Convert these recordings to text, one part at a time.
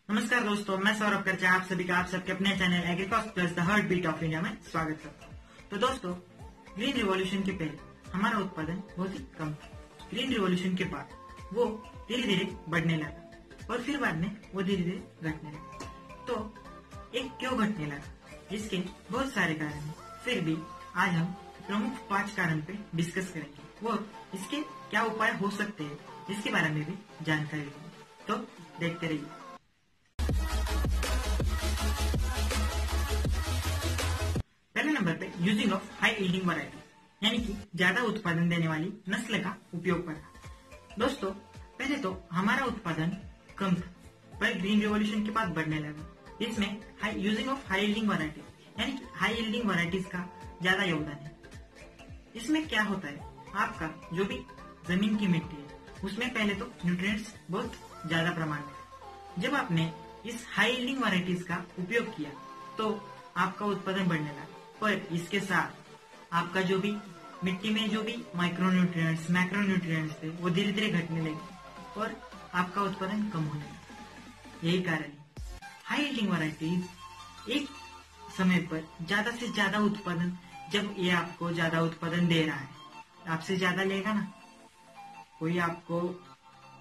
नमस्कार दोस्तों, मैं सौरभ करचा आप सभी का आप सबके अपने channel Agricost plus the heartbeat of India में स्वागत करता हूँ। तो दोस्तों, ग्रीन रिवॉल्यूशन के पहले हमारा उत्पादन बहुत ही कम था। ग्रीन रिवॉल्यूशन के बाद वो धीरे धीरे बढ़ने लगा और फिर बाद में वो धीरे धीरे घटने लगा। तो एक क्यों घटने लगा, इसके बहुत सारे कारण हैं। फिर भी आज हम प्रमुख 5 कारण पे डिस्कस करेंगे और इसके क्या उपाय हो सकते हैं इसके बारे में भी जानकारी देंगे। तो देखते रहिए। पहले नंबर पे using of high yielding variety यानी कि ज्यादा उत्पादन देने वाली नस्ल का उपयोग करना। दोस्तों, पहले तो हमारा उत्पादन कम था पर ग्रीन रिवॉल्यूशन के बाद बढ़ने लगा। इसमें using of high yielding variety यानी कि हाई यील्डिंग वैरायटीज का ज्यादा योगदान है। इसमें क्या होता है, आपका जो भी जमीन की मिट्टी है उसमें पहले तो न्यूट्रिएंट्स बहुत ज्यादा प्रमाण में। जब आपने इस हाई यील्डिंग वैरायटीज का उपयोग किया तो आपका उत्पादन बढ़ने लगा, पर इसके साथ आपका जो भी मिट्टी में जो भी माइक्रोन्यूट्रिएंट्स मैक्रोन्यूट्रिएंट्स थे वो धीरे धीरे घटने लगे और आपका उत्पादन कम होने लगा। यही कारण है हाई यील्डिंग वैरायटीज एक समय पर ज्यादा से ज्यादा उत्पादन, जब ये आपको ज्यादा उत्पादन दे रहा है, आपसे ज्यादा लेगा ना, कोई आपको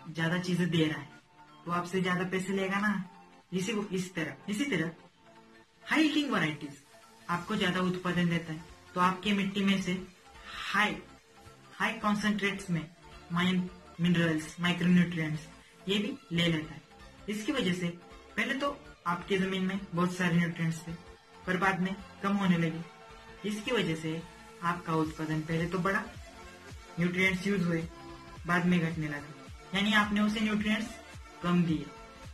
ज्यादा चीजें दे रहा है तो आपसे ज्यादा पैसे लेगा ना। इसी तरह हाई यील्डिंग वैरायटीज आपको ज्यादा उत्पादन देता है तो आपकी मिट्टी में से हाई कॉन्सेंट्रेट्स में मिनरल्स माइक्रोन्यूट्रिएंट्स ये भी ले लेता है। इसकी वजह से पहले तो आपकी जमीन में बहुत सारे न्यूट्रिएंट्स थे पर बाद में कम होने लगे। इसकी वजह से आपका उत्पादन पहले तो बढ़ा, न्यूट्रिएंट्स यूज हुए, बाद में घटने लगा, यानी आपने उसे न्यूट्रिएंट्स कम दिए।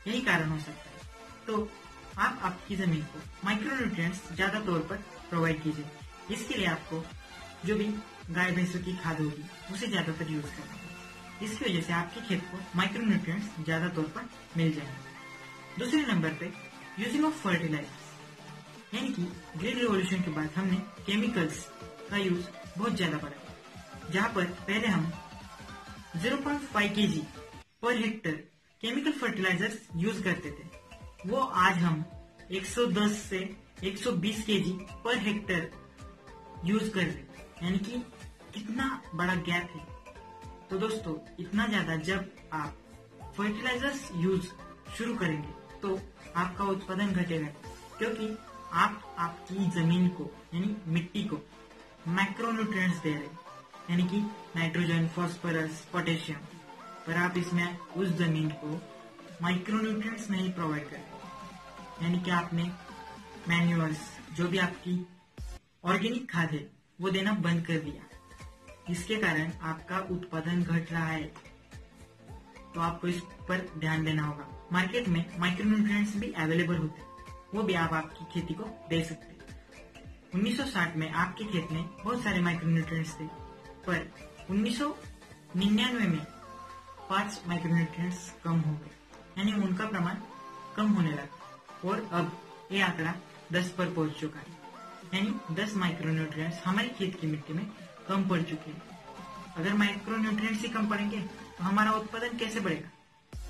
यही कारण हो सकता है। तो आप आपकी जमीन को माइक्रोन्यूट्रिएंट्स ज्यादा तौर पर प्रोवाइड कीजिए। इसके लिए आपको जो भी गाय भैंसों की खाद होगी उसे ज्यादातर यूज करना है। इसकी वजह से आपके खेत को माइक्रोन्यूट्रिएंट्स ज्यादा तौर पर मिल जाएंगे। दूसरे नंबर पे यूजिंग ऑफ फर्टिलाइजर्स यानी कि ग्रीन रिवॉल्यूशन के बाद हमने केमिकल्स का यूज बहुत ज्यादा बढ़ा। जहाँ पर पहले हम 0.5 kg per hectare chemical fertilisers use करते थे, वो आज हम 110 से 120 kg पर हेक्टर यूज कर रहे हैं। यानी कि कितना बड़ा गैप है। तो दोस्तों, इतना ज्यादा जब आप फर्टिलाइजर्स यूज शुरू करेंगे तो आपका उत्पादन घटेगा, क्योंकि आप आपकी जमीन को यानी मिट्टी को मैक्रोन्यूट्रिएंट्स दे रहे हैं, यानी कि नाइट्रोजन, फास्फोरस, पोटेशियम, पर आप इसमें उस जमीन को माइक्रोन्यूट्रिएंट्स नहीं प्रोवाइड कर रहे। यानी कि आपने मैन्यूअर्स, जो भी आपकी ऑर्गेनिक खाद है, वो देना बंद कर दिया। इसके कारण आपका उत्पादन घट रहा है। तो आपको इस पर ध्यान देना होगा। मार्केट में माइक्रोन्यूट्रिएंट्स भी अवेलेबल होते हैं, वो भी आप आपकी खेती को दे सकते हैं। 1960 में आपके खेत में बहुत सारे माइक्रोन्यूट्रिएंट्स थे, पर 1999 में 5 माइक्रोन्यूट्रिएंट्स कम हो गए, यानी उनका प्रमाण कम होने लगा और अब ये आंकड़ा 10 पर पहुंच चुका है। यानी 10 माइक्रोन्यूट्रिएंट्स हमारी खेत की मिट्टी में कम पड़ चुके हैं। अगर माइक्रोन्यूट्रिएंट्स ही कम पड़ेंगे तो हमारा उत्पादन कैसे बढ़ेगा,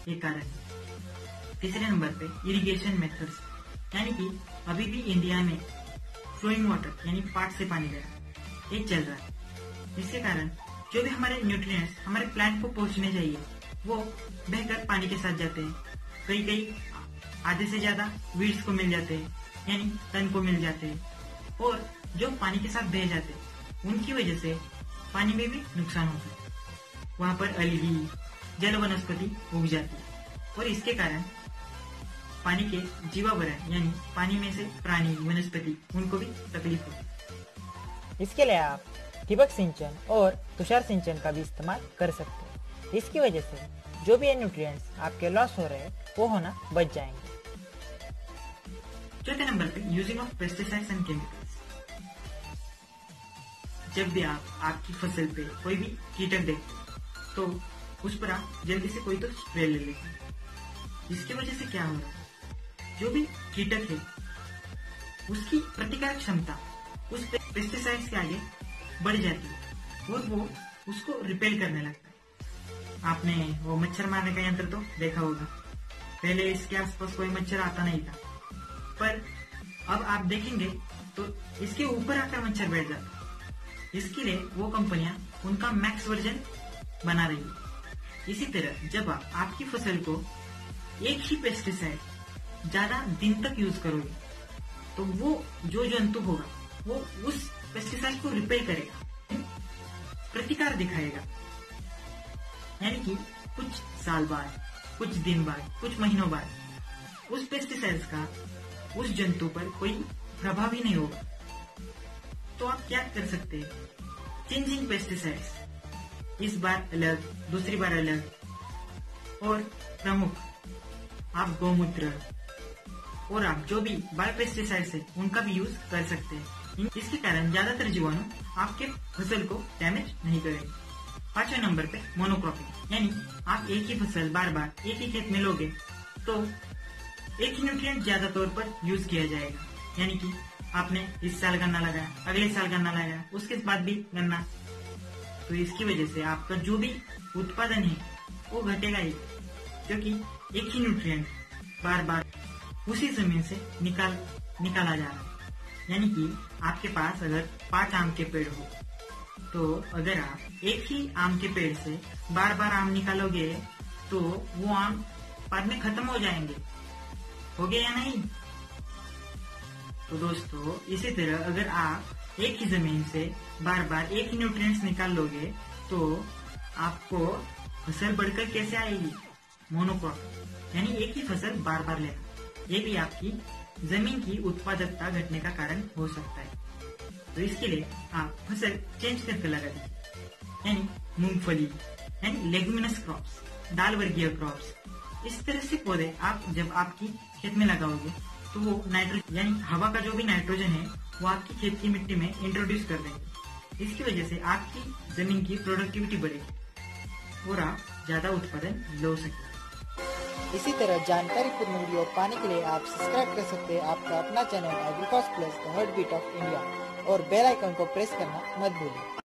ये कारण है। तीसरे नंबर पे इरिगेशन मेथड्स, यानी कि अभी भी इंडिया में फ्लोइंग वाटर यानी पाट से पानी गया ये चल रहा है। इसके कारण जो भी हमारे न्यूट्रिएंट्स हमारे प्लांट को पहुंचने चाहिए वो बहकर पानी के साथ जाते हैं। कई आधे से ज्यादा वीड्स को मिल जाते हैं, यानी तन को मिल जाते हैं, और जो पानी के साथ बह जाते हैं उनकी वजह से पानी में भी नुकसान होता है। वहां पर अलगी जल वनस्पति उग जाती है और इसके कारण पानी के जीवावरण यानी पानी में से प्राणी वनस्पति उनको भी तकलीफ होती है। इसके लिए आप ठिबक सिंचन और तुषार सिंचन का भी इस्तेमाल कर सकते हैं। इसकी वजह से जो भी न्यूट्रिएंट्स आपके लॉस हो रहे हैं वो होना बच जाएंगे। चौथे नंबर पे using of pesticides and chemicals. जब भी आप आपकी फसल पे कोई भी कीटक देखते तो उस पर आप जल्दी से कोई तो स्प्रे ले लेते हैं। इसकी वजह से क्या हो रहा है, जो भी कीटक है उसकी प्रतिकारक क्षमता उस पेस्टिसाइड्स के आगे बढ़ जाती है और वो उसको रिपेल करने लगता है। आपने वो मच्छर मारने का यंत्र तो देखा होगा, पहले इसके आसपास कोई मच्छर आता नहीं था, पर अब आप देखेंगे तो इसके ऊपर आकर मच्छर बैठ जाता। इसके लिए वो कंपनियां उनका मैक्स वर्जन बना रही है। इसी तरह जब आप आपकी फसल को एक ही पेस्टिसाइड ज्यादा दिन तक यूज करोगे तो वो जो जंतु होगा वो उस पेस्टिसाइड को रिपेल करेगा, प्रतिकार दिखाएगा। यानी कि कुछ साल बाद, कुछ दिन बाद, कुछ महीनों बाद उस पेस्टिसाइड्स का उस जंतु पर कोई प्रभाव ही नहीं होगा। तो आप क्या कर सकते हैं, चेंजिंग पेस्टिसाइड्स, इस बार अलग, दूसरी बार अलग, और प्रमुख आप गौमूत्र और आप जो भी बायोपेस्टिसाइड्स है उनका भी यूज कर सकते हैं। इसके कारण ज्यादातर जीवाणु आपके फसल को डैमेज नहीं करेंगे। 5वें नंबर पे मोनोक्रॉपिंग, यानी आप एक ही फसल बार बार एक ही खेत में लोगे तो एक ही न्यूट्रिएंट ज्यादा तौर पर यूज किया जाएगा। यानी कि आपने इस साल गन्ना लगाया, अगले साल गन्ना लगाया, उसके बाद भी गन्ना, तो इसकी वजह से आपका जो भी उत्पादन है वो घटेगा ही, क्योंकि एक ही न्यूट्रिएंट बार बार उसी जमीन से निकाला जा रहा है। यानी कि आपके पास अगर 5 आम के पेड़ हो तो अगर आप एक ही आम के पेड़ से बार बार आम निकालोगे तो वो आम बाद में खत्म हो जाएंगे, हो गया या नहीं। तो दोस्तों इसी तरह अगर आप एक ही जमीन से बार बार एक ही न्यूट्रिएंट्स निकाल लोगे तो आपको फसल बढ़कर कैसे आएगी, मोनोक्रॉप, यानी एक ही फसल बार बार लेना, ये भी आपकी जमीन की उत्पादकता घटने का कारण हो सकता है। तो इसके लिए आप फसल चेंज करके लगा दीजिए, यानी मूंगफली, यानी लेगुमिनस क्रॉप्स, दाल वर्गीय क्रॉप्स। इस तरह से पौधे आप जब आपकी खेत में लगाओगे तो वो नाइट्रोजन, यानी हवा का जो भी नाइट्रोजन है वो आपकी खेत की मिट्टी में इंट्रोड्यूस कर देंगे। इसकी वजह से आपकी जमीन की प्रोडक्टिविटी बढ़ेगी और आप ज्यादा उत्पादन लो सकेंगे। इसी तरह जानकारी पूर्ण वीडियो पाने के लिए आप सब्सक्राइब कर सकते हैं आपका अपना channel Agricos plus the heartbeat of India, और बेल आइकन को प्रेस करना मत भूलिए।